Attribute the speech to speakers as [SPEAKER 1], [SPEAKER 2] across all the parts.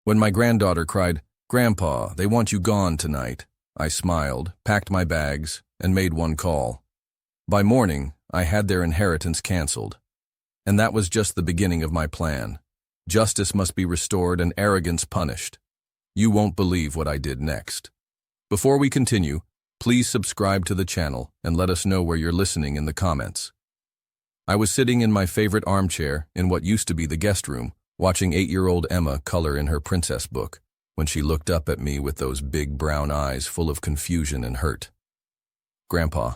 [SPEAKER 1] When my granddaughter cried, "Grandpa, they want you gone tonight," I smiled, packed my bags, and made one call. By morning, I had their inheritance canceled. And that was just the beginning of my plan. Justice must be restored and arrogance punished. You won't believe what I did next. Before we continue, please subscribe to the channel and let us know where you're listening in the comments. I was sitting in my favorite armchair in what used to be the guest room, watching 8-year-old Emma color in her princess book, when she looked up at me with those big brown eyes full of confusion and hurt. "Grandpa,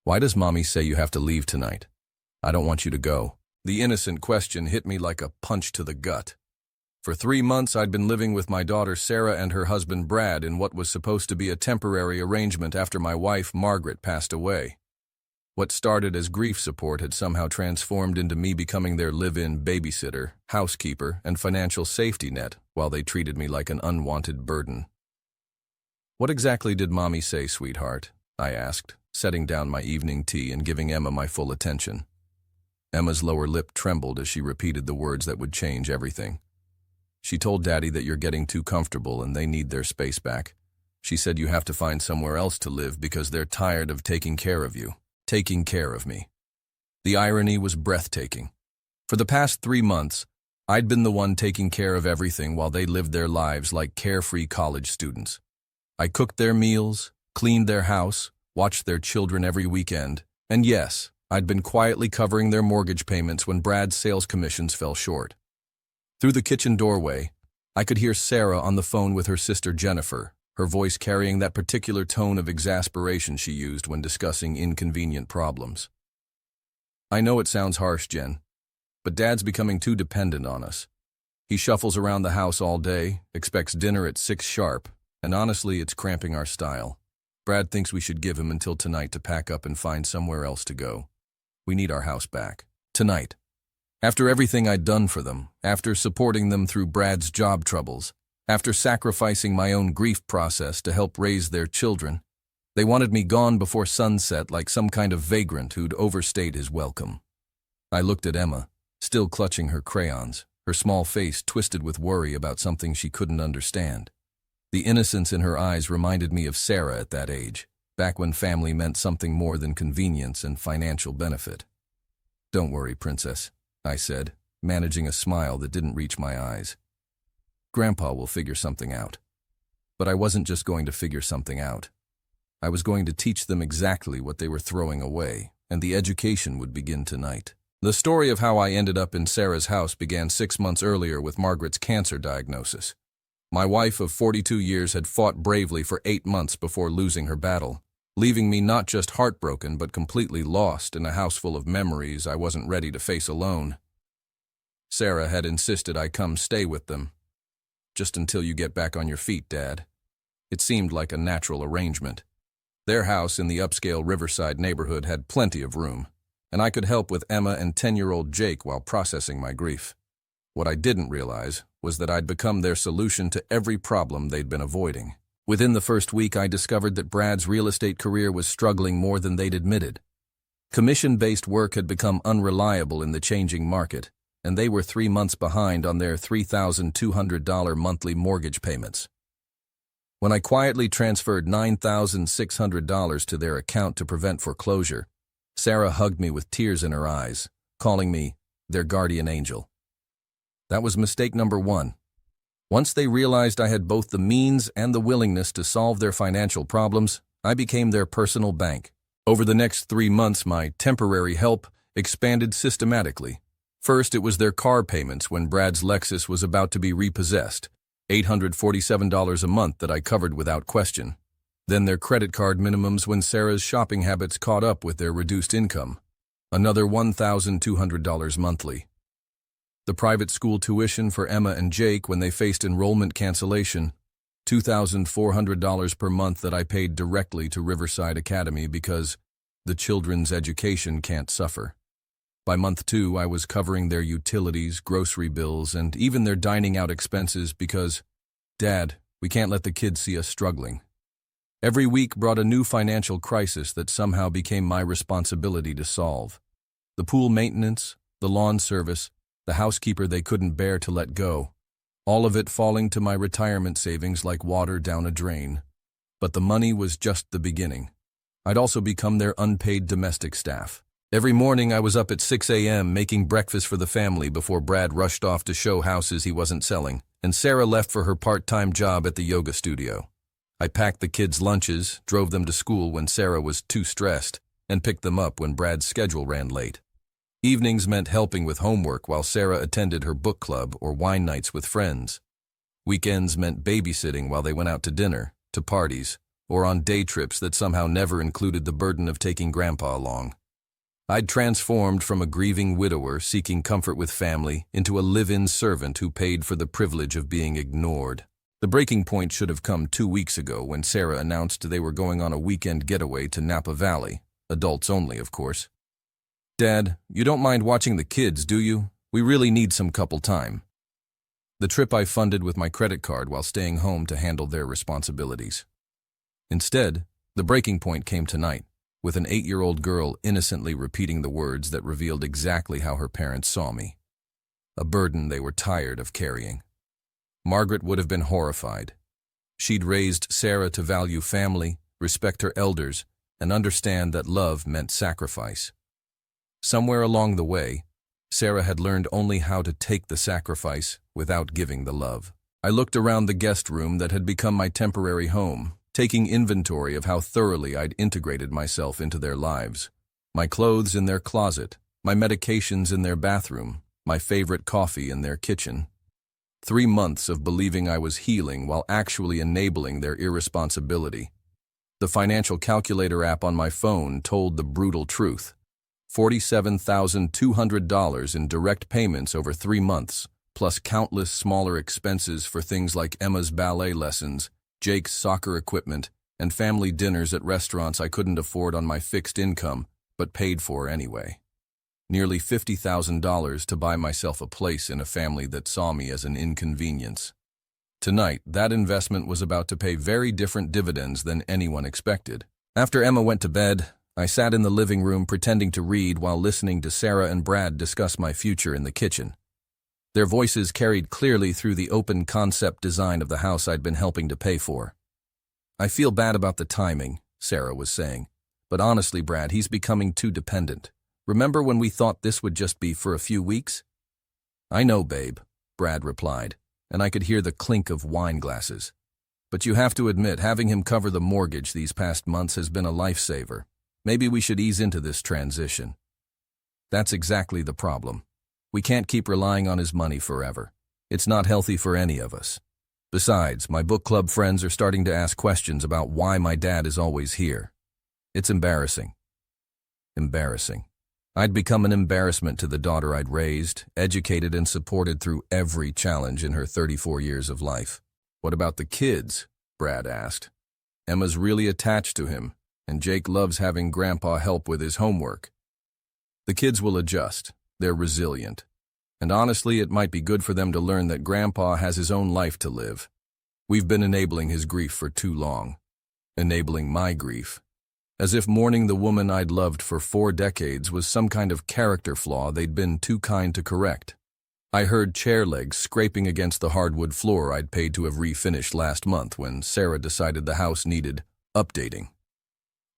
[SPEAKER 1] why does Mommy say you have to leave tonight? I don't want you to go." The innocent question hit me like a punch to the gut. For 3 months, I'd been living with my daughter Sarah and her husband Brad in what was supposed to be a temporary arrangement after my wife Margaret passed away. What started as grief support had somehow transformed into me becoming their live-in babysitter, housekeeper, and financial safety net while they treated me like an unwanted burden. "What exactly did Mommy say, sweetheart?" I asked, setting down my evening tea and giving Emma my full attention. Emma's lower lip trembled as she repeated the words that would change everything. "She told Daddy that you're getting too comfortable and they need their space back. She said you have to find somewhere else to live because they're tired of taking care of you. Taking care of me." The irony was breathtaking. For the past 3 months, I'd been the one taking care of everything while they lived their lives like carefree college students. I cooked their meals, cleaned their house, watched their children every weekend, and yes, I'd been quietly covering their mortgage payments when Brad's sales commissions fell short. Through the kitchen doorway, I could hear Sarah on the phone with her sister Jennifer, her voice carrying that particular tone of exasperation she used when discussing inconvenient problems. "I know it sounds harsh, Jen, but Dad's becoming too dependent on us. He shuffles around the house all day, expects dinner at 6 sharp, and honestly, it's cramping our style. Brad thinks we should give him until tonight to pack up and find somewhere else to go. We need our house back. Tonight. After everything I'd done for them, after supporting them through Brad's job troubles, after sacrificing my own grief process to help raise their children, they wanted me gone before sunset like some kind of vagrant who'd overstayed his welcome." I looked at Emma, still clutching her crayons, her small face twisted with worry about something she couldn't understand. The innocence in her eyes reminded me of Sarah at that age, back when family meant something more than convenience and financial benefit. "Don't worry, Princess," I said, managing a smile that didn't reach my eyes. "Grandpa will figure something out." But I wasn't just going to figure something out. I was going to teach them exactly what they were throwing away, and the education would begin tonight. The story of how I ended up in Sarah's house began 6 months earlier with Margaret's cancer diagnosis. My wife of 42 years had fought bravely for 8 months before losing her battle, leaving me not just heartbroken but completely lost in a house full of memories I wasn't ready to face alone. Sarah had insisted I come stay with them. "Just until you get back on your feet, Dad." It seemed like a natural arrangement. Their house in the upscale Riverside neighborhood had plenty of room, and I could help with Emma and 10-year-old Jake while processing my grief. What I didn't realize was that I'd become their solution to every problem they'd been avoiding. Within the first week, I discovered that Brad's real estate career was struggling more than they'd admitted. Commission-based work had become unreliable in the changing market, and they were 3 months behind on their $3,200 monthly mortgage payments. When I quietly transferred $9,600 to their account to prevent foreclosure, Sarah hugged me with tears in her eyes, calling me their guardian angel. That was mistake number 1. Once they realized I had both the means and the willingness to solve their financial problems, I became their personal bank. Over the next 3 months, my temporary help expanded systematically. First, it was their car payments when Brad's Lexus was about to be repossessed, $847 a month that I covered without question. Then their credit card minimums when Sarah's shopping habits caught up with their reduced income, another $1,200 monthly. The private school tuition for Emma and Jake when they faced enrollment cancellation, $2,400 per month that I paid directly to Riverside Academy because the children's education can't suffer. By month 2, I was covering their utilities, grocery bills, and even their dining out expenses because, "Dad, we can't let the kids see us struggling." Every week brought a new financial crisis that somehow became my responsibility to solve. The pool maintenance, the lawn service, the housekeeper they couldn't bear to let go. all of it falling to my retirement savings like water down a drain. But the money was just the beginning. I'd also become their unpaid domestic staff. Every morning I was up at 6 a.m. making breakfast for the family before Brad rushed off to show houses he wasn't selling, and Sarah left for her part-time job at the yoga studio. I packed the kids' lunches, drove them to school when Sarah was too stressed, and picked them up when Brad's schedule ran late. Evenings meant helping with homework while Sarah attended her book club or wine nights with friends. Weekends meant babysitting while they went out to dinner, to parties, or on day trips that somehow never included the burden of taking Grandpa along. I'd transformed from a grieving widower seeking comfort with family into a live-in servant who paid for the privilege of being ignored. The breaking point should have come 2 weeks ago when Sarah announced they were going on a weekend getaway to Napa Valley, adults only, of course. "Dad, you don't mind watching the kids, do you? We really need some couple time." The trip I funded with my credit card while staying home to handle their responsibilities. Instead, the breaking point came tonight, with an 8-year-old girl innocently repeating the words that revealed exactly how her parents saw me. A burden they were tired of carrying. Margaret would have been horrified. She'd raised Sarah to value family, respect her elders, and understand that love meant sacrifice. Somewhere along the way, Sarah had learned only how to take the sacrifice without giving the love. I looked around the guest room that had become my temporary home, taking inventory of how thoroughly I'd integrated myself into their lives. My clothes in their closet, my medications in their bathroom, my favorite coffee in their kitchen. 3 months of believing I was healing while actually enabling their irresponsibility. The financial calculator app on my phone told the brutal truth. $47,200 in direct payments over 3 months, plus countless smaller expenses for things like Emma's ballet lessons, Jake's soccer equipment, and family dinners at restaurants I couldn't afford on my fixed income, but paid for anyway. Nearly $50,000 to buy myself a place in a family that saw me as an inconvenience. Tonight, that investment was about to pay very different dividends than anyone expected. After Emma went to bed, I sat in the living room pretending to read while listening to Sarah and Brad discuss my future in the kitchen. Their voices carried clearly through the open concept design of the house I'd been helping to pay for. "I feel bad about the timing," Sarah was saying. "But honestly, Brad, he's becoming too dependent. Remember when we thought this would just be for a few weeks?" "I know, babe," Brad replied, and I could hear the clink of wine glasses. "But you have to admit, having him cover the mortgage these past months has been a lifesaver. Maybe we should ease into this transition." "That's exactly the problem. We can't keep relying on his money forever. It's not healthy for any of us. Besides, my book club friends are starting to ask questions about why my dad is always here. It's embarrassing. Embarrassing. I'd become an embarrassment to the daughter I'd raised, educated, and supported through every challenge in her 34 years of life." "What about the kids?" Brad asked. "Emma's really attached to him, and Jake loves having Grandpa help with his homework." "The kids will adjust. They're resilient. And honestly, it might be good for them to learn that Grandpa has his own life to live. We've been enabling his grief for too long. Enabling my grief. As if mourning the woman I'd loved for 4 decades was some kind of character flaw they'd been too kind to correct. I heard chair legs scraping against the hardwood floor I'd paid to have refinished last month when Sarah decided the house needed updating.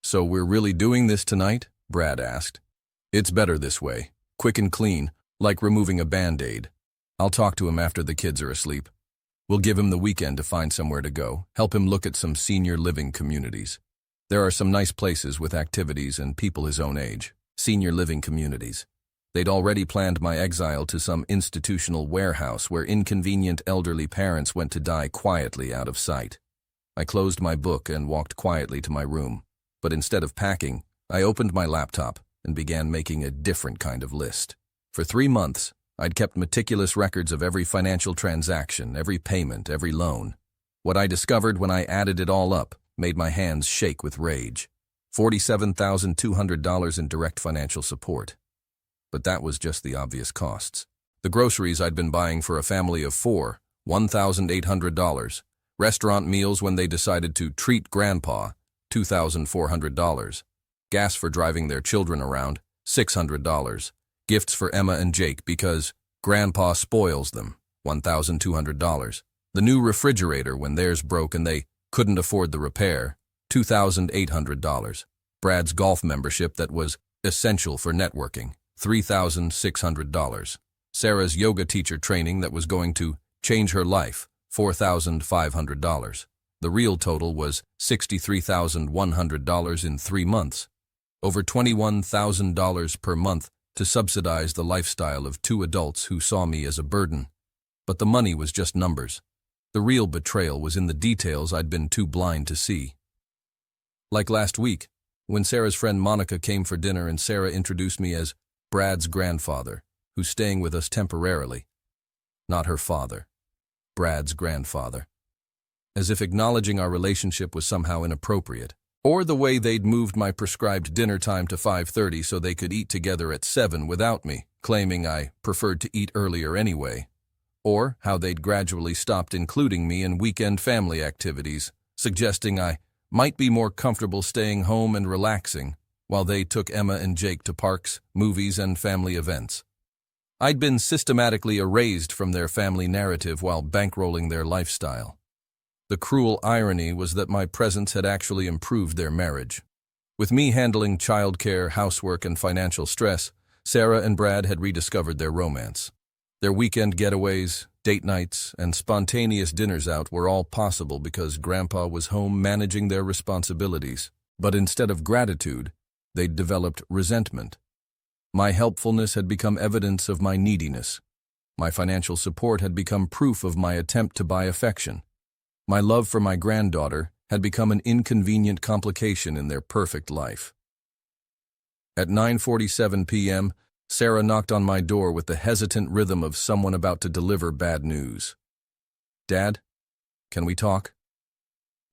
[SPEAKER 1] "So we're really doing this tonight?" Brad asked. "It's better this way. Quick and clean, like removing a Band-Aid. I'll talk to him after the kids are asleep. We'll give him the weekend to find somewhere to go, help him look at some senior living communities. There are some nice places with activities and people his own age. Senior living communities. They'd already planned my exile to some institutional warehouse where inconvenient elderly parents went to die quietly out of sight. I closed my book and walked quietly to my room. But instead of packing, I opened my laptop and began making a different kind of list. For 3 months, I'd kept meticulous records of every financial transaction, every payment, every loan. What I discovered when I added it all up made my hands shake with rage. $47,200 in direct financial support. But that was just the obvious costs. The groceries I'd been buying for a family of 4, $1,800. Restaurant meals when they decided to treat Grandpa, $2,400. Gas for driving their children around, $600. Gifts for Emma and Jake because Grandpa spoils them, $1,200. The new refrigerator when theirs broke and they couldn't afford the repair, $2,800. Brad's golf membership that was essential for networking, $3,600. Sarah's yoga teacher training that was going to change her life, $4,500. The real total was $63,100 in 3 months. Over $21,000 per month to subsidize the lifestyle of 2 adults who saw me as a burden. But the money was just numbers. The real betrayal was in the details I'd been too blind to see. Like last week, when Sarah's friend Monica came for dinner and Sarah introduced me as Brad's grandfather, who's staying with us temporarily. Not her father. Brad's grandfather. As if acknowledging our relationship was somehow inappropriate. Or the way they'd moved my prescribed dinner time to 5:30 so they could eat together at 7 without me, claiming I preferred to eat earlier anyway. Or how they'd gradually stopped including me in weekend family activities, suggesting I might be more comfortable staying home and relaxing while they took Emma and Jake to parks, movies, and family events. I'd been systematically erased from their family narrative while bankrolling their lifestyle. The cruel irony was that my presence had actually improved their marriage. With me handling childcare, housework, and financial stress, Sarah and Brad had rediscovered their romance. Their weekend getaways, date nights, and spontaneous dinners out were all possible because Grandpa was home managing their responsibilities. But instead of gratitude, they'd developed resentment. My helpfulness had become evidence of my neediness. My financial support had become proof of my attempt to buy affection. My love for my granddaughter had become an inconvenient complication in their perfect life. At 9:47 p.m., Sarah knocked on my door with the hesitant rhythm of someone about to deliver bad news. "Dad, can we talk?"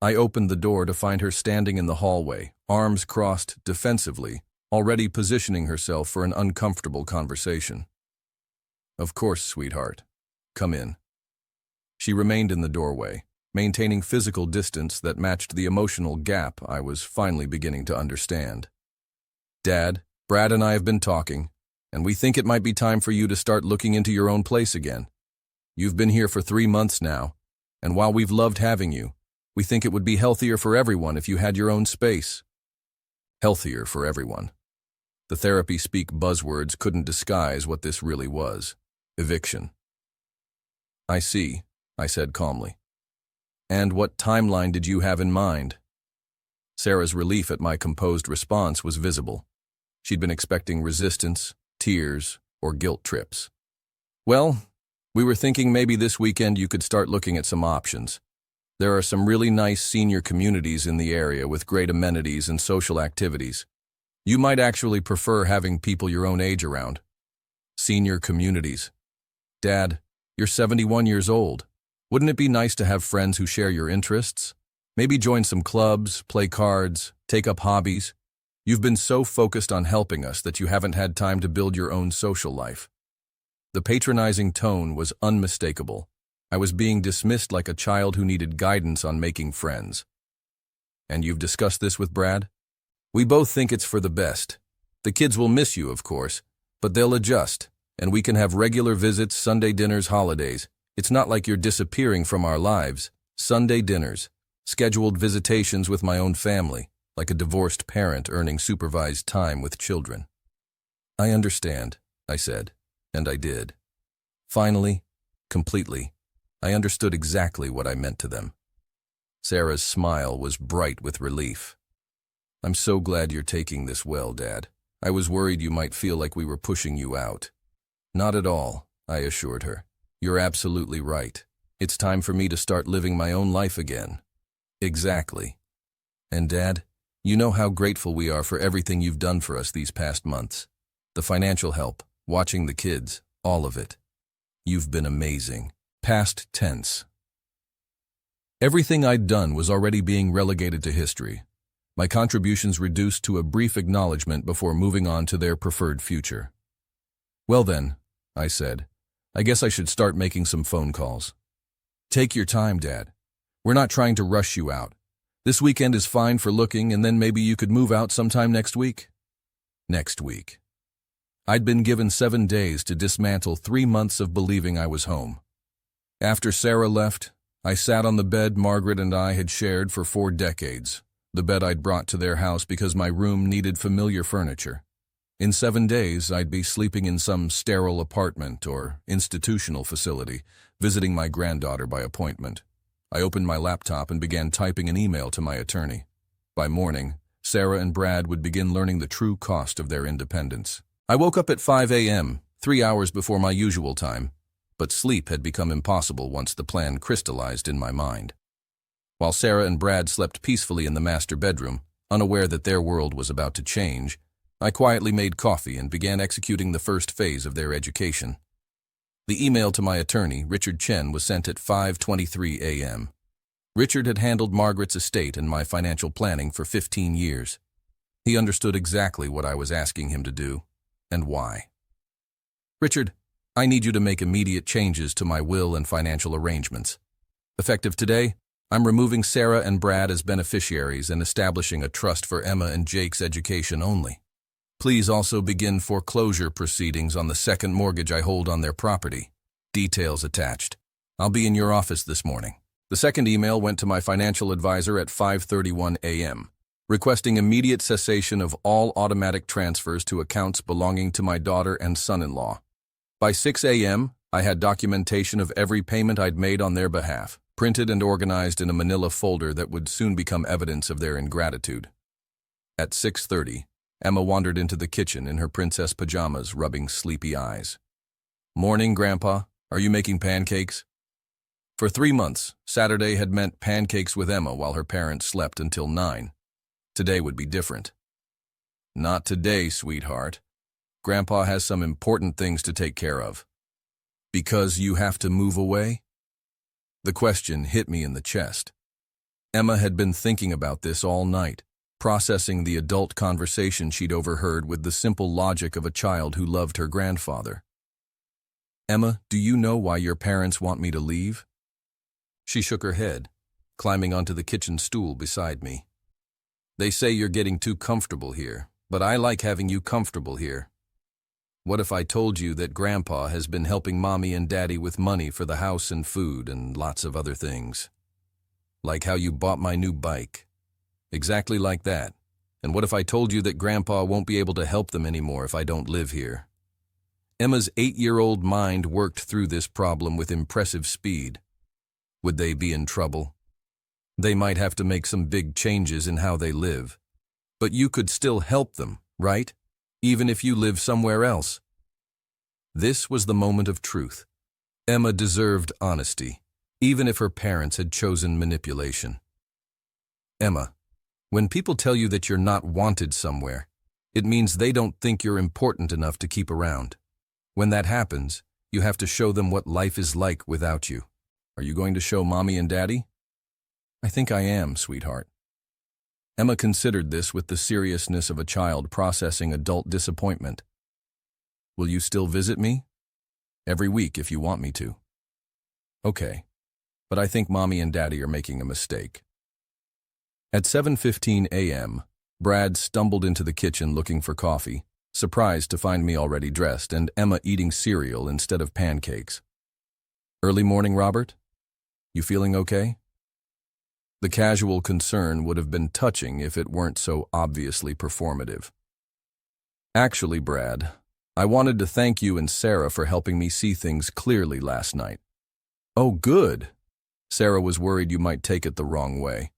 [SPEAKER 1] I opened the door to find her standing in the hallway, arms crossed defensively, already positioning herself for an uncomfortable conversation. "Of course, sweetheart. Come in." She remained in the doorway, maintaining physical distance that matched the emotional gap I was finally beginning to understand. "Dad, Brad and I have been talking, and we think it might be time for you to start looking into your own place again. You've been here for 3 months now, and while we've loved having you, we think it would be healthier for everyone if you had your own space." Healthier for everyone. The therapy speak buzzwords couldn't disguise what this really was. Eviction. "I see," I said calmly. "And what timeline did you have in mind?" Sarah's relief at my composed response was visible. She'd been expecting resistance, tears, or guilt trips. "Well, we were thinking maybe this weekend you could start looking at some options. There are some really nice senior communities in the area with great amenities and social activities. You might actually prefer having people your own age around." Senior communities. "Dad, you're 71 years old. Wouldn't it be nice to have friends who share your interests? Maybe join some clubs, play cards, take up hobbies. You've been so focused on helping us that you haven't had time to build your own social life." The patronizing tone was unmistakable. I was being dismissed like a child who needed guidance on making friends. "And you've discussed this with Brad?" "We both think it's for the best. The kids will miss you, of course, but they'll adjust, and we can have regular visits, Sunday dinners, holidays. It's not like you're disappearing from our lives. Sunday dinners, scheduled visitations with my own family, like a divorced parent earning supervised time with children." "I understand," I said, and I did. Finally, completely, I understood exactly what I meant to them. Sarah's smile was bright with relief. "I'm so glad you're taking this well, Dad. I was worried you might feel like we were pushing you out." "Not at all," I assured her. "You're absolutely right. It's time for me to start living my own life again." "Exactly. And Dad, you know how grateful we are for everything you've done for us these past months. The financial help, watching the kids, all of it. You've been amazing." Past tense. Everything I'd done was already being relegated to history. My contributions reduced to a brief acknowledgement before moving on to their preferred future. "Well then," I said, "I guess I should start making some phone calls." "Take your time, Dad. We're not trying to rush you out. This weekend is fine for looking, and then maybe you could move out sometime next week." Next week. I'd been given 7 days to dismantle 3 months of believing I was home. After Sarah left, I sat on the bed Margaret and I had shared for 4 decades, the bed I'd brought to their house because my room needed familiar furniture. In 7 days, I'd be sleeping in some sterile apartment or institutional facility, visiting my granddaughter by appointment. I opened my laptop and began typing an email to my attorney. By morning, Sarah and Brad would begin learning the true cost of their independence. I woke up at 5 a.m., 3 hours before my usual time, but sleep had become impossible once the plan crystallized in my mind. While Sarah and Brad slept peacefully in the master bedroom, unaware that their world was about to change, I quietly made coffee and began executing the first phase of their education. The email to my attorney, Richard Chen, was sent at 5:23 a.m. Richard had handled Margaret's estate and my financial planning for 15 years. He understood exactly what I was asking him to do, and why. Richard, I need you to make immediate changes to my will and financial arrangements. Effective today, I'm removing Sarah and Brad as beneficiaries and establishing a trust for Emma and Jake's education only. Please also begin foreclosure proceedings on the second mortgage I hold on their property. Details attached. I'll be in your office this morning. The second email went to my financial advisor at 5:31 a.m., requesting immediate cessation of all automatic transfers to accounts belonging to my daughter and son-in-law. By 6 a.m., I had documentation of every payment I'd made on their behalf, printed and organized in a manila folder that would soon become evidence of their ingratitude. At 6:30, Emma wandered into the kitchen in her princess pajamas, rubbing sleepy eyes. "Morning, Grandpa. Are you making pancakes?" For 3 months, Saturday had meant pancakes with Emma while her parents slept until 9. Today would be different. "Not today, sweetheart. Grandpa has some important things to take care of." "Because you have to move away?" The question hit me in the chest. Emma had been thinking about this all night, processing the adult conversation she'd overheard with the simple logic of a child who loved her grandfather. "Emma, do you know why your parents want me to leave?" She shook her head, climbing onto the kitchen stool beside me. "They say you're getting too comfortable here, but I like having you comfortable here. What if I told you that Grandpa has been helping Mommy and Daddy with money for the house and food and lots of other things? Like how you bought my new bike. Exactly like that. And what if I told you that Grandpa won't be able to help them anymore if I don't live here?" Emma's 8-year-old mind worked through this problem with impressive speed. Would they be in trouble? They might have to make some big changes in how they live. But you could still help them, right? Even if you live somewhere else. This was the moment of truth. Emma deserved honesty, even if her parents had chosen manipulation. "Emma, when people tell you that you're not wanted somewhere, it means they don't think you're important enough to keep around. When that happens, you have to show them what life is like without you. Are you going to show Mommy and Daddy?" "I think I am, sweetheart." Emma considered this with the seriousness of a child processing adult disappointment. "Will you still visit me?" "Every week if you want me to." "Okay, but I think Mommy and Daddy are making a mistake." At 7:15 a.m., Brad stumbled into the kitchen looking for coffee, surprised to find me already dressed and Emma eating cereal instead of pancakes. "Early morning, Robert? You feeling okay?" The casual concern would have been touching if it weren't so obviously performative. "Actually, Brad, I wanted to thank you and Sarah for helping me see things clearly last night." "Oh, good." Sarah was worried you might take it the wrong way.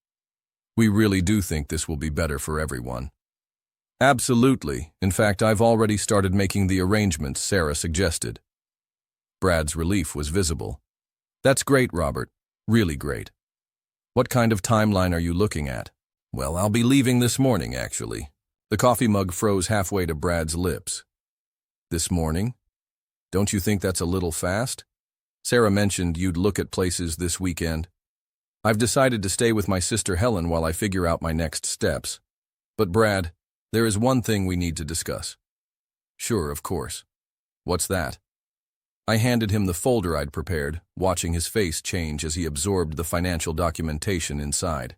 [SPEAKER 1] "We really do think this will be better for everyone." "Absolutely. In fact, I've already started making the arrangements Sarah suggested." Brad's relief was visible. "That's great, Robert. Really great. What kind of timeline are you looking at?" "Well, I'll be leaving this morning, actually." The coffee mug froze halfway to Brad's lips. "This morning? Don't you think that's a little fast? Sarah mentioned you'd look at places this weekend." "I've decided to stay with my sister Helen while I figure out my next steps. But Brad, there is one thing we need to discuss." "Sure, of course. What's that?" I handed him the folder I'd prepared, watching his face change as he absorbed the financial documentation inside.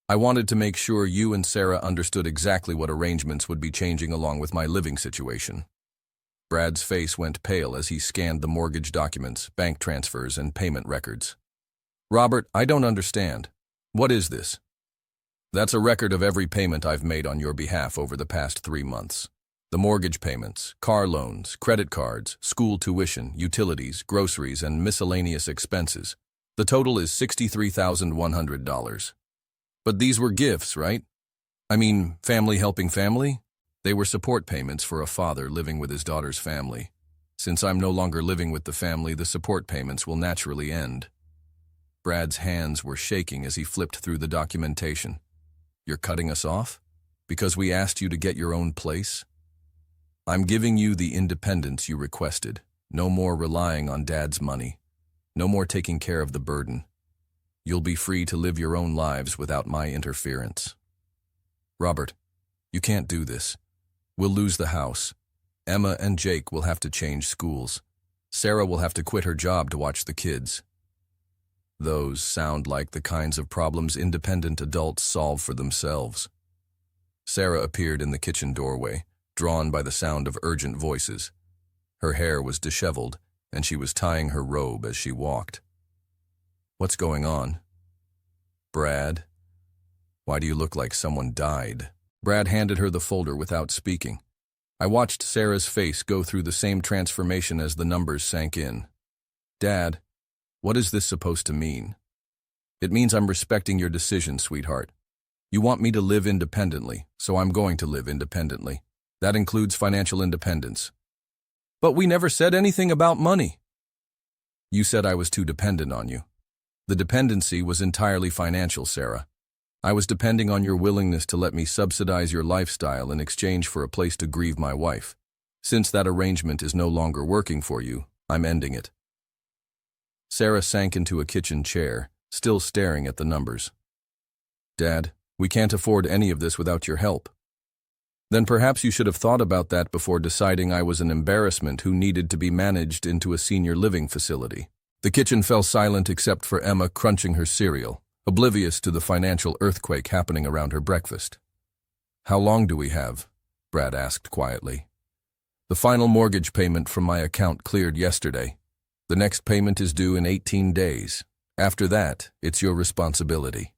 [SPEAKER 1] "I wanted to make sure you and Sarah understood exactly what arrangements would be changing along with my living situation." Brad's face went pale as he scanned the mortgage documents, bank transfers, and payment records. Robert, I don't understand. What is this? That's a record of every payment I've made on your behalf over the past 3 months. The mortgage payments, car loans, credit cards, school tuition, utilities, groceries, and miscellaneous expenses. The total is $63,100. But these were gifts, right? I mean, family helping family? They were support payments for a father living with his daughter's family. Since I'm no longer living with the family, the support payments will naturally end. Brad's hands were shaking as he flipped through the documentation. You're cutting us off? Because we asked you to get your own place? I'm giving you the independence you requested. No more relying on Dad's money. No more taking care of the burden. You'll be free to live your own lives without my interference. Robert, you can't do this. We'll lose the house. Emma and Jake will have to change schools. Sarah will have to quit her job to watch the kids. Those sound like the kinds of problems independent adults solve for themselves. Sarah appeared in the kitchen doorway, drawn by the sound of urgent voices. Her hair was disheveled, and she was tying her robe as she walked. What's going on? Brad? Why do you look like someone died? Brad handed her the folder without speaking. I watched Sarah's face go through the same transformation as the numbers sank in. Dad, what is this supposed to mean? It means I'm respecting your decision, sweetheart. You want me to live independently, so I'm going to live independently. That includes financial independence. But we never said anything about money. You said I was too dependent on you. The dependency was entirely financial, Sarah. I was depending on your willingness to let me subsidize your lifestyle in exchange for a place to grieve my wife. Since that arrangement is no longer working for you, I'm ending it. Sarah sank into a kitchen chair, still staring at the numbers. Dad, we can't afford any of this without your help. Then perhaps you should have thought about that before deciding I was an embarrassment who needed to be managed into a senior living facility. The kitchen fell silent except for Emma crunching her cereal, oblivious to the financial earthquake happening around her breakfast. How long do we have? Brad asked quietly. The final mortgage payment from my account cleared yesterday. The next payment is due in 18 days. After that, it's your responsibility.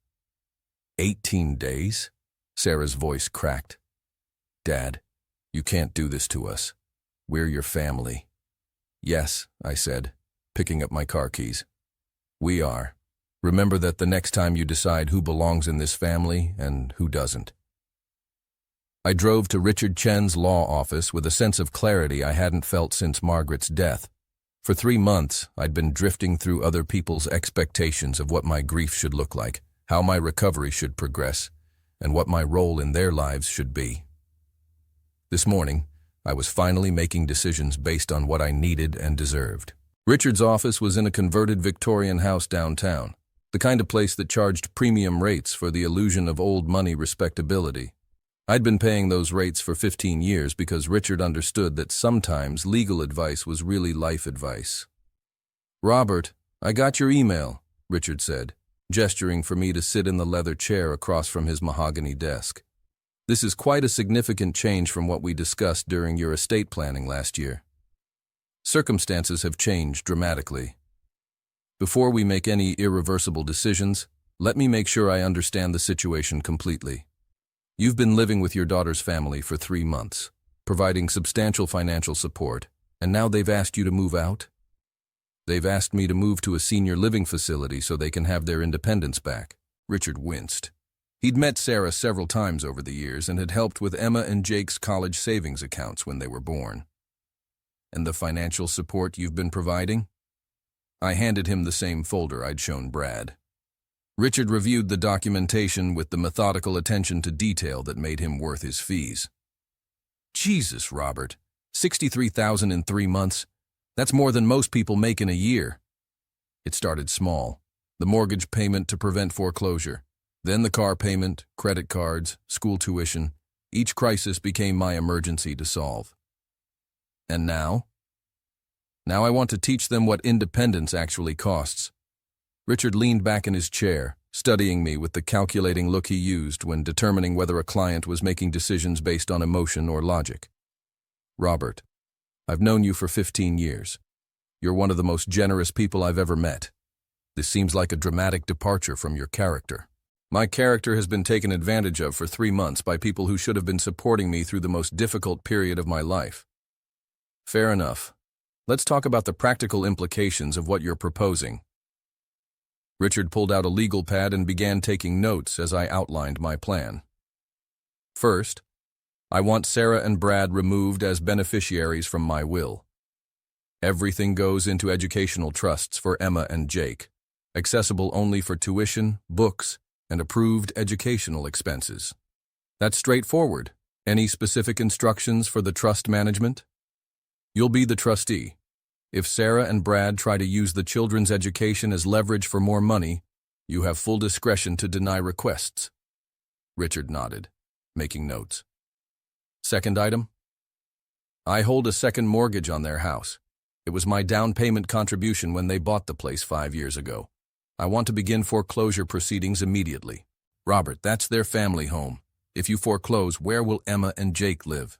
[SPEAKER 1] 18 days? Sarah's voice cracked. Dad, you can't do this to us. We're your family. Yes, I said, picking up my car keys. We are. Remember that the next time you decide who belongs in this family and who doesn't. I drove to Richard Chen's law office with a sense of clarity I hadn't felt since Margaret's death. For 3 months, I'd been drifting through other people's expectations of what my grief should look like, how my recovery should progress, and what my role in their lives should be. This morning, I was finally making decisions based on what I needed and deserved. Richard's office was in a converted Victorian house downtown, the kind of place that charged premium rates for the illusion of old money respectability. I'd been paying those rates for 15 years because Richard understood that sometimes legal advice was really life advice. Robert, I got your email, Richard said, gesturing for me to sit in the leather chair across from his mahogany desk. This is quite a significant change from what we discussed during your estate planning last year. Circumstances have changed dramatically. Before we make any irreversible decisions, let me make sure I understand the situation completely. You've been living with your daughter's family for 3 months, providing substantial financial support, and now they've asked you to move out? They've asked me to move to a senior living facility so they can have their independence back. Richard winced. He'd met Sarah several times over the years and had helped with Emma and Jake's college savings accounts when they were born. And the financial support you've been providing? I handed him the same folder I'd shown Brad. Richard reviewed the documentation with the methodical attention to detail that made him worth his fees. Jesus, Robert, $63,000 in 3 months. That's more than most people make in a year. It started small. The mortgage payment to prevent foreclosure. Then the car payment, credit cards, school tuition. Each crisis became my emergency to solve. And now? Now I want to teach them what independence actually costs. Richard leaned back in his chair, studying me with the calculating look he used when determining whether a client was making decisions based on emotion or logic. Robert, I've known you for 15 years. You're one of the most generous people I've ever met. This seems like a dramatic departure from your character. My character has been taken advantage of for 3 months by people who should have been supporting me through the most difficult period of my life. Fair enough. Let's talk about the practical implications of what you're proposing. Richard pulled out a legal pad and began taking notes as I outlined my plan. First, I want Sarah and Brad removed as beneficiaries from my will. Everything goes into educational trusts for Emma and Jake, accessible only for tuition, books, and approved educational expenses. That's straightforward. Any specific instructions for the trust management? You'll be the trustee. If Sarah and Brad try to use the children's education as leverage for more money, you have full discretion to deny requests. Richard nodded, making notes. Second item? I hold a second mortgage on their house. It was my down payment contribution when they bought the place 5 years ago. I want to begin foreclosure proceedings immediately. Robert, that's their family home. If you foreclose, where will Emma and Jake live?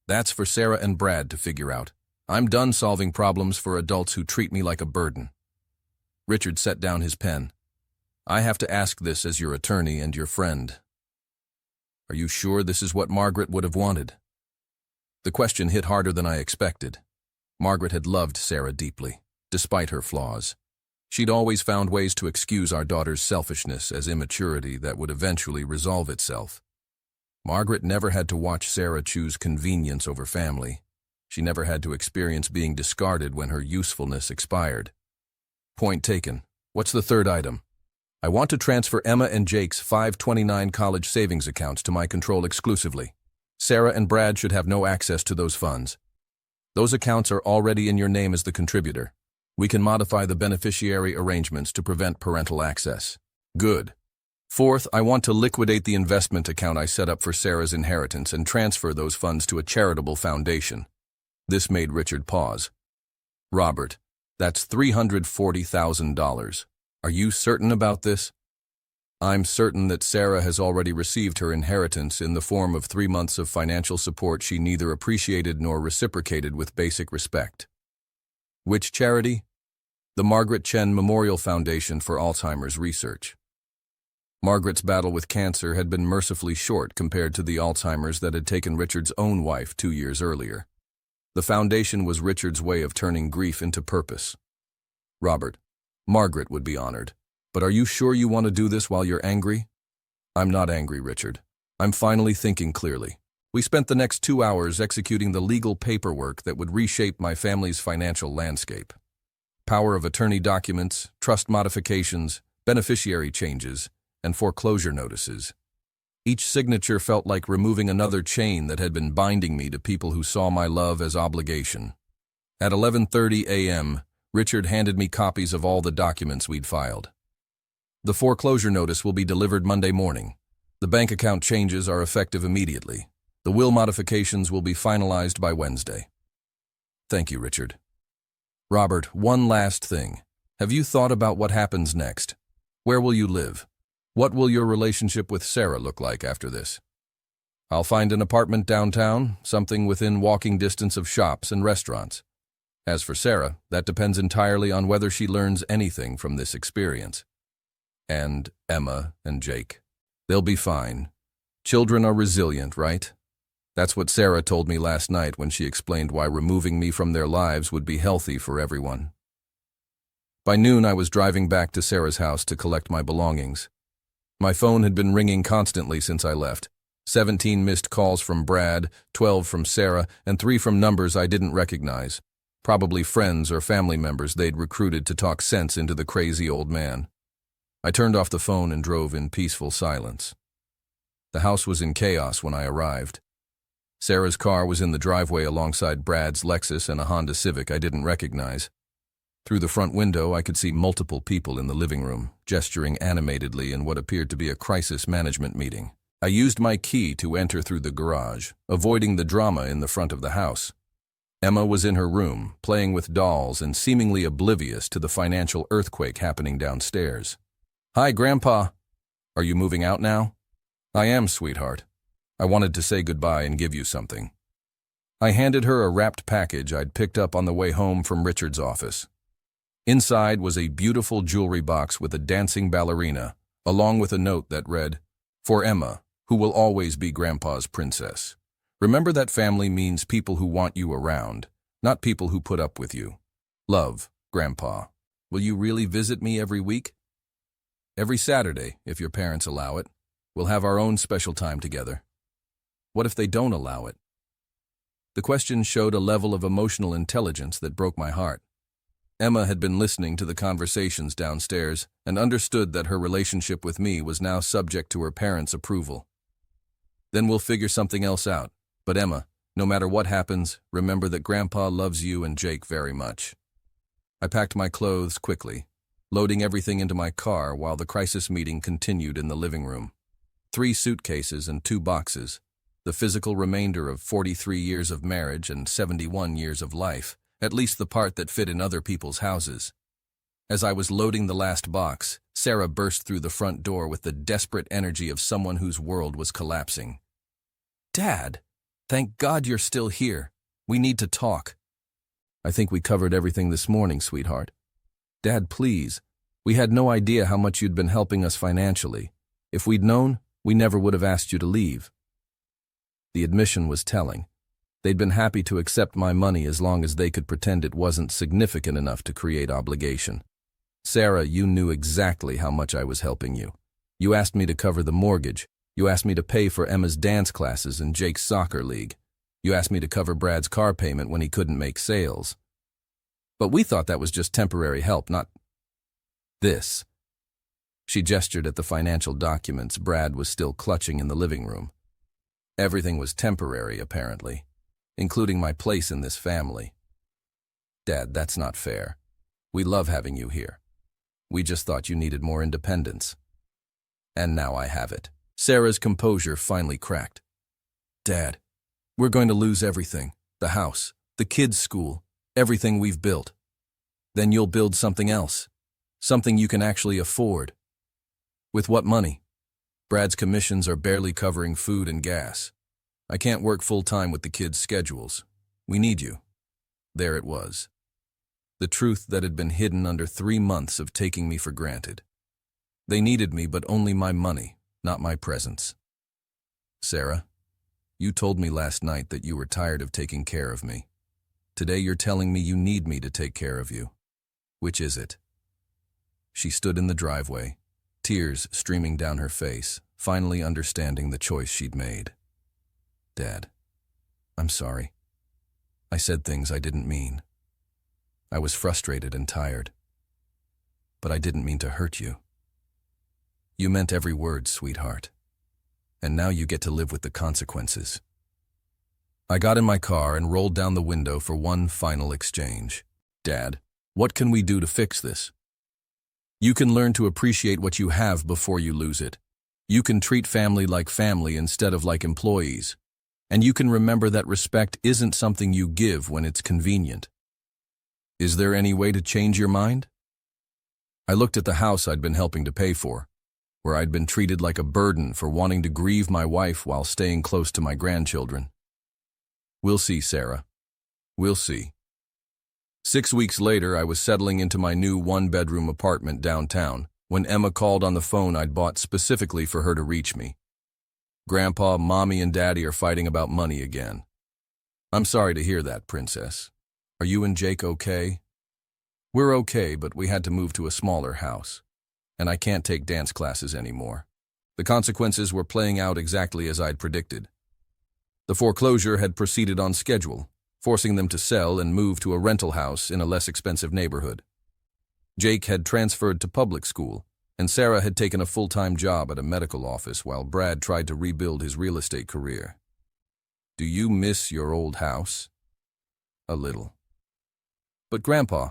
[SPEAKER 1] That's for Sarah and Brad to figure out. I'm done solving problems for adults who treat me like a burden. Richard set down his pen. I have to ask this as your attorney and your friend. Are you sure this is what Margaret would have wanted? The question hit harder than I expected. Margaret had loved Sarah deeply, despite her flaws. She'd always found ways to excuse our daughter's selfishness as immaturity that would eventually resolve itself. Margaret never had to watch Sarah choose convenience over family. She never had to experience being discarded when her usefulness expired. Point taken. What's the third item? I want to transfer Emma and Jake's 529 college savings accounts to my control exclusively. Sarah and Brad should have no access to those funds. Those accounts are already in your name as the contributor. We can modify the beneficiary arrangements to prevent parental access. Good. Fourth, I want to liquidate the investment account I set up for Sarah's inheritance and transfer those funds to a charitable foundation. This made Richard pause. Robert, that's $340,000. Are you certain about this? I'm certain that Sarah has already received her inheritance in the form of 3 months of financial support she neither appreciated nor reciprocated with basic respect. Which charity? The Margaret Chen Memorial Foundation for Alzheimer's Research. Margaret's battle with cancer had been mercifully short compared to the Alzheimer's that had taken Richard's own wife 2 years earlier. The foundation was Richard's way of turning grief into purpose. Robert, Margaret would be honored. But are you sure you want to do this while you're angry? I'm not angry, Richard. I'm finally thinking clearly. We spent the next 2 hours executing the legal paperwork that would reshape my family's financial landscape. Power of attorney documents, trust modifications, beneficiary changes, and foreclosure notices. Each signature felt like removing another chain that had been binding me to people who saw my love as obligation. At 11:30 a.m., Richard handed me copies of all the documents we'd filed. The foreclosure notice will be delivered Monday morning. The bank account changes are effective immediately. The will modifications will be finalized by Wednesday. Thank you, Richard. Robert, one last thing. Have you thought about what happens next? Where will you live? What will your relationship with Sarah look like after this? I'll find an apartment downtown, something within walking distance of shops and restaurants. As for Sarah, that depends entirely on whether she learns anything from this experience. And Emma and Jake. They'll be fine. Children are resilient, right? That's what Sarah told me last night when she explained why removing me from their lives would be healthy for everyone. By noon, I was driving back to Sarah's house to collect my belongings. My phone had been ringing constantly since I left. 17 missed calls from Brad, 12 from Sarah, and 3 from numbers I didn't recognize. Probably friends or family members they'd recruited to talk sense into the crazy old man. I turned off the phone and drove in peaceful silence. The house was in chaos when I arrived. Sarah's car was in the driveway alongside Brad's Lexus and a Honda Civic I didn't recognize. Through the front window, I could see multiple people in the living room, gesturing animatedly in what appeared to be a crisis management meeting. I used my key to enter through the garage, avoiding the drama in the front of the house. Emma was in her room, playing with dolls and seemingly oblivious to the financial earthquake happening downstairs. Hi, Grandpa. Are you moving out now? I am, sweetheart. I wanted to say goodbye and give you something. I handed her a wrapped package I'd picked up on the way home from Richard's office. Inside was a beautiful jewelry box with a dancing ballerina, along with a note that read, "For Emma, who will always be Grandpa's princess. Remember that family means people who want you around, not people who put up with you. Love, Grandpa. Will you really visit me every week?" "Every Saturday, if your parents allow it. We'll have our own special time together." "What if they don't allow it?" The question showed a level of emotional intelligence that broke my heart. Emma had been listening to the conversations downstairs and understood that her relationship with me was now subject to her parents' approval. "Then we'll figure something else out. But Emma, no matter what happens, remember that Grandpa loves you and Jake very much." I packed my clothes quickly, loading everything into my car while the crisis meeting continued in the living room. 3 suitcases and 2 boxes, the physical remainder of 43 years of marriage and 71 years of life, at least the part that fit in other people's houses. As I was loading the last box, Sarah burst through the front door with the desperate energy of someone whose world was collapsing. "Dad, thank God you're still here. We need to talk." "I think we covered everything this morning, sweetheart." "Dad, please. We had no idea how much you'd been helping us financially. If we'd known, we never would have asked you to leave." The admission was telling. They'd been happy to accept my money as long as they could pretend it wasn't significant enough to create obligation. "Sarah, you knew exactly how much I was helping you. You asked me to cover the mortgage. You asked me to pay for Emma's dance classes and Jake's soccer league. You asked me to cover Brad's car payment when he couldn't make sales. But we thought that was just temporary help, not this." She gestured at the financial documents Brad was still clutching in the living room. Everything was temporary, apparently, including my place in this family. "Dad, that's not fair. We love having you here. We just thought you needed more independence. And now I have it." Sarah's composure finally cracked. "Dad, we're going to lose everything. The house, the kids' school, everything we've built. Then you'll build something else. Something you can actually afford." "With what money? Brad's commissions are barely covering food and gas. I can't work full-time with the kids' schedules. We need you." There it was. The truth that had been hidden under 3 months of taking me for granted. They needed me, but only my money, not my presence. "Sarah, you told me last night that you were tired of taking care of me. Today you're telling me you need me to take care of you. Which is it?" She stood in the driveway, tears streaming down her face, finally understanding the choice she'd made. "Dad, I'm sorry. I said things I didn't mean. I was frustrated and tired. But I didn't mean to hurt you. You meant every word, sweetheart. And now you get to live with the consequences." I got in my car and rolled down the window for one final exchange. "Dad, what can we do to fix this?" "You can learn to appreciate what you have before you lose it. You can treat family like family instead of like employees. And you can remember that respect isn't something you give when it's convenient." "Is there any way to change your mind?" I looked at the house I'd been helping to pay for, where I'd been treated like a burden for wanting to grieve my wife while staying close to my grandchildren. "We'll see, Sarah. We'll see." 6 weeks later, I was settling into my new 1-bedroom apartment downtown when Emma called on the phone I'd bought specifically for her to reach me. "Grandpa, Mommy, and Daddy are fighting about money again." "I'm sorry to hear that, Princess. Are you and Jake okay?" "We're okay, but we had to move to a smaller house. And I can't take dance classes anymore. The consequences were playing out exactly as I'd predicted. The foreclosure had proceeded on schedule, forcing them to sell and move to a rental house in a less expensive neighborhood. Jake had transferred to public school, and Sarah had taken a full-time job at a medical office while Brad tried to rebuild his real estate career. "Do you miss your old house?" "A little." "But Grandpa,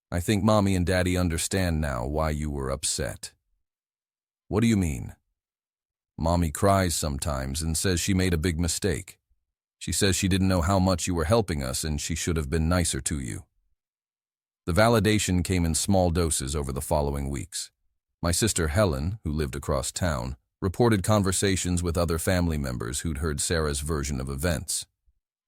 [SPEAKER 1] I think Mommy and Daddy understand now why you were upset." "What do you mean?" "Mommy cries sometimes and says she made a big mistake. She says she didn't know how much you were helping us and she should have been nicer to you." The validation came in small doses over the following weeks. My sister Helen, who lived across town, reported conversations with other family members who'd heard Sarah's version of events.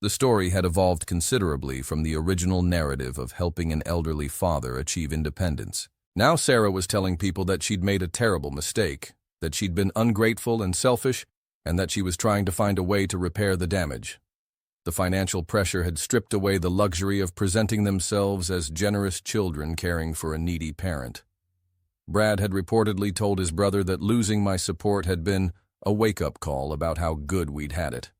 [SPEAKER 1] The story had evolved considerably from the original narrative of helping an elderly father achieve independence. Now Sarah was telling people that she'd made a terrible mistake, that she'd been ungrateful and selfish, and that she was trying to find a way to repair the damage. The financial pressure had stripped away the luxury of presenting themselves as generous children caring for a needy parent. Brad had reportedly told his brother that losing my support had been a wake-up call about how good we'd had it.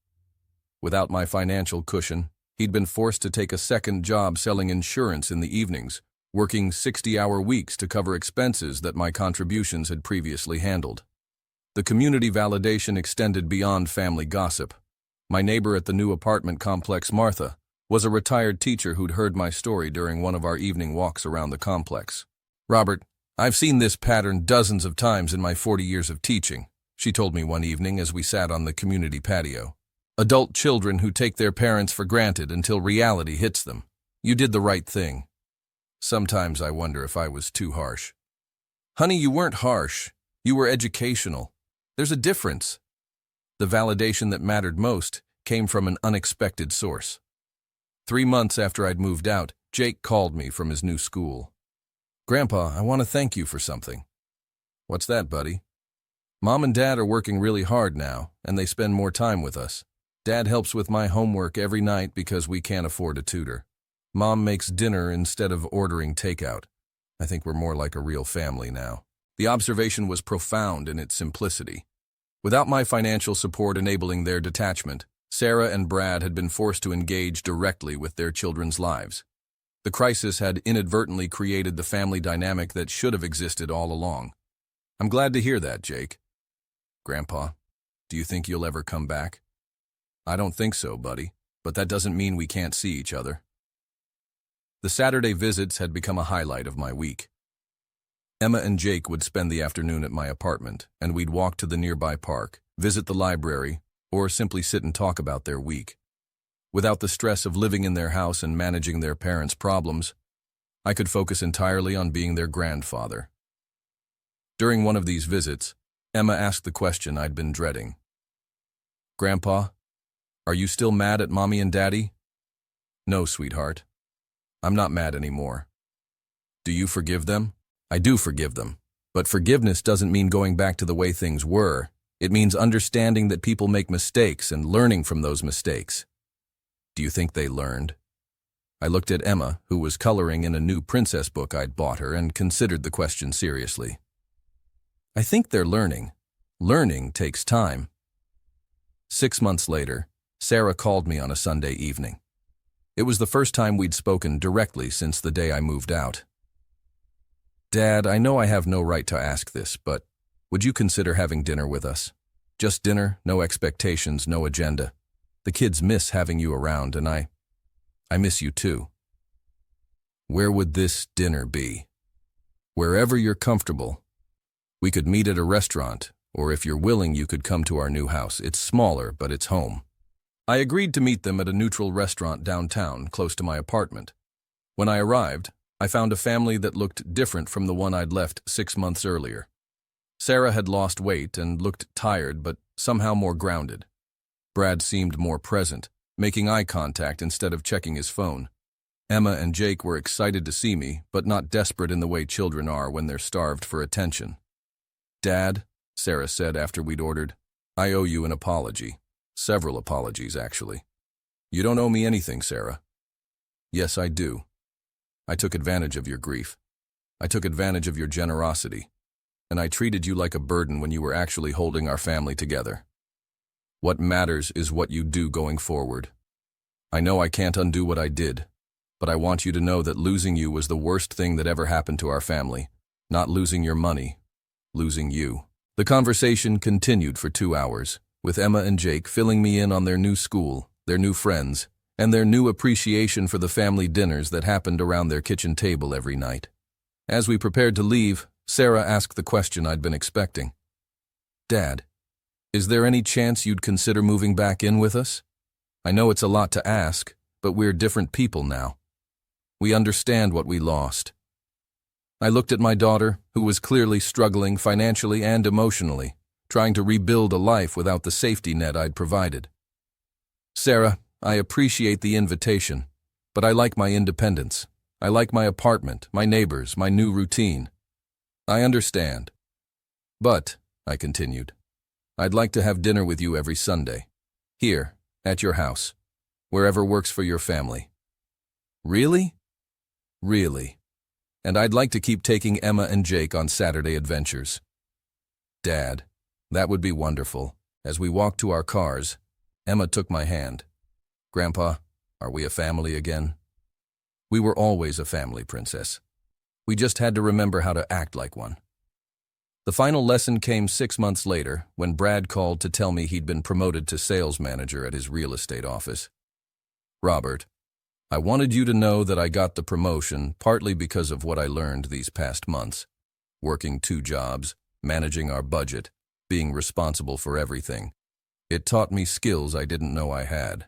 [SPEAKER 1] Without my financial cushion, he'd been forced to take a second job selling insurance in the evenings, working 60-hour weeks to cover expenses that my contributions had previously handled. The community validation extended beyond family gossip. My neighbor at the new apartment complex, Martha, was a retired teacher who'd heard my story during one of our evening walks around the complex. "Robert, I've seen this pattern dozens of times in my 40 years of teaching," she told me one evening as we sat on the community patio. "Adult children who take their parents for granted until reality hits them. You did the right thing." Sometimes I wonder if I was too harsh. "Honey, you weren't harsh. You were educational. There's a difference." The validation that mattered most came from an unexpected source. 3 months after I'd moved out, Jake called me from his new school. "Grandpa, I want to thank you for something." "What's that, buddy?" "Mom and Dad are working really hard now, and they spend more time with us. Dad helps with my homework every night because we can't afford a tutor. Mom makes dinner instead of ordering takeout. I think we're more like a real family now." The observation was profound in its simplicity. Without my financial support enabling their detachment, Sarah and Brad had been forced to engage directly with their children's lives. The crisis had inadvertently created the family dynamic that should have existed all along. "I'm glad to hear that, Jake." "Grandpa, do you think you'll ever come back?" "I don't think so, buddy, but that doesn't mean we can't see each other." The Saturday visits had become a highlight of my week. Emma and Jake would spend the afternoon at my apartment, and we'd walk to the nearby park, visit the library, or simply sit and talk about their week. Without the stress of living in their house and managing their parents' problems, I could focus entirely on being their grandfather. During one of these visits, Emma asked the question I'd been dreading. "Grandpa, are you still mad at Mommy and Daddy?" "No, sweetheart. I'm not mad anymore." "Do you forgive them?" "I do forgive them. But forgiveness doesn't mean going back to the way things were. It means understanding that people make mistakes and learning from those mistakes." "Do you think they learned?" I looked at Emma, who was coloring in a new princess book I'd bought her, and considered the question seriously. "I think they're learning. Learning takes time." 6 months later, Sarah called me on a Sunday evening. It was the first time we'd spoken directly since the day I moved out. "Dad, I know I have no right to ask this, but would you consider having dinner with us? Just dinner, no expectations, no agenda. The kids miss having you around, and I miss you too." "Where would this dinner be?" "Wherever you're comfortable. We could meet at a restaurant, or if you're willing, you could come to our new house. It's smaller, but it's home." I agreed to meet them at a neutral restaurant downtown, close to my apartment. When I arrived, I found a family that looked different from the one I'd left 6 months earlier. Sarah had lost weight and looked tired, but somehow more grounded. Brad seemed more present, making eye contact instead of checking his phone. Emma and Jake were excited to see me, but not desperate in the way children are when they're starved for attention. "Dad," Sarah said after we'd ordered, "I owe you an apology. Several apologies, actually." "You don't owe me anything, Sarah." "Yes, I do. I took advantage of your grief. I took advantage of your generosity. And I treated you like a burden when you were actually holding our family together. What matters is what you do going forward. I know I can't undo what I did, but I want you to know that losing you was the worst thing that ever happened to our family. Not losing your money, losing you." The conversation continued for 2 hours, with Emma and Jake filling me in on their new school, their new friends, and their new appreciation for the family dinners that happened around their kitchen table every night. As we prepared to leave, Sarah asked the question I'd been expecting. "Dad, is there any chance you'd consider moving back in with us? I know it's a lot to ask, but we're different people now. We understand what we lost." I looked at my daughter, who was clearly struggling financially and emotionally, trying to rebuild a life without the safety net I'd provided. "Sarah, I appreciate the invitation, but I like my independence. I like my apartment, my neighbors, my new routine. I understand. But, I continued, I'd like to have dinner with you every Sunday. Here, at your house, wherever works for your family. Really? Really. And I'd like to keep taking Emma and Jake on Saturday adventures. Dad, that would be wonderful. As we walked to our cars, Emma took my hand. Grandpa, are we a family again? We were always a family, Princess. We just had to remember how to act like one. The final lesson came 6 months later when Brad called to tell me he'd been promoted to sales manager at his real estate office. Robert, I wanted you to know that I got the promotion partly because of what I learned these past months. Working 2 jobs, managing our budget, being responsible for everything. It taught me skills I didn't know I had.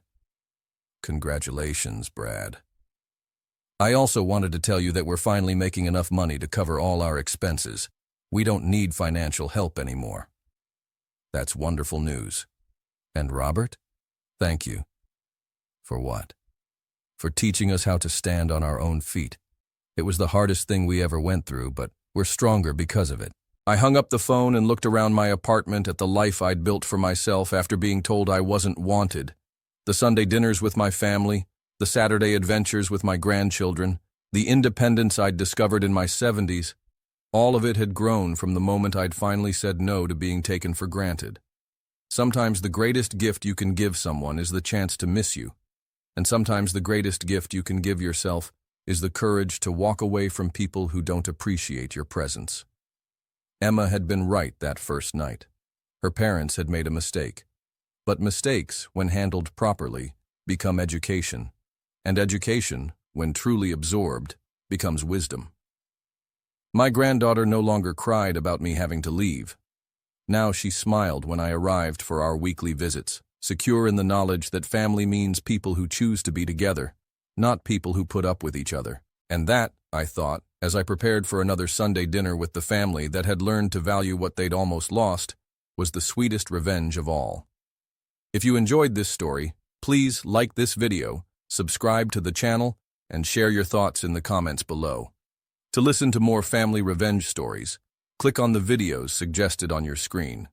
[SPEAKER 1] Congratulations, Brad. I also wanted to tell you that we're finally making enough money to cover all our expenses. We don't need financial help anymore. That's wonderful news. And Robert, thank you. For what? For teaching us how to stand on our own feet. It was the hardest thing we ever went through, but we're stronger because of it. I hung up the phone and looked around my apartment at the life I'd built for myself after being told I wasn't wanted. The Sunday dinners with my family, the Saturday adventures with my grandchildren, the independence I'd discovered in my 70s, all of it had grown from the moment I'd finally said no to being taken for granted. Sometimes the greatest gift you can give someone is the chance to miss you. And sometimes the greatest gift you can give yourself is the courage to walk away from people who don't appreciate your presence. Emma had been right that first night. Her parents had made a mistake. But mistakes, when handled properly, become education. And education, when truly absorbed, becomes wisdom. My granddaughter no longer cried about me having to leave. Now she smiled when I arrived for our weekly visits, secure in the knowledge that family means people who choose to be together, not people who put up with each other. And that, I thought, as I prepared for another Sunday dinner with the family that had learned to value what they'd almost lost, was the sweetest revenge of all. If you enjoyed this story, please like this video, subscribe to the channel, and share your thoughts in the comments below. To listen to more family revenge stories, click on the videos suggested on your screen.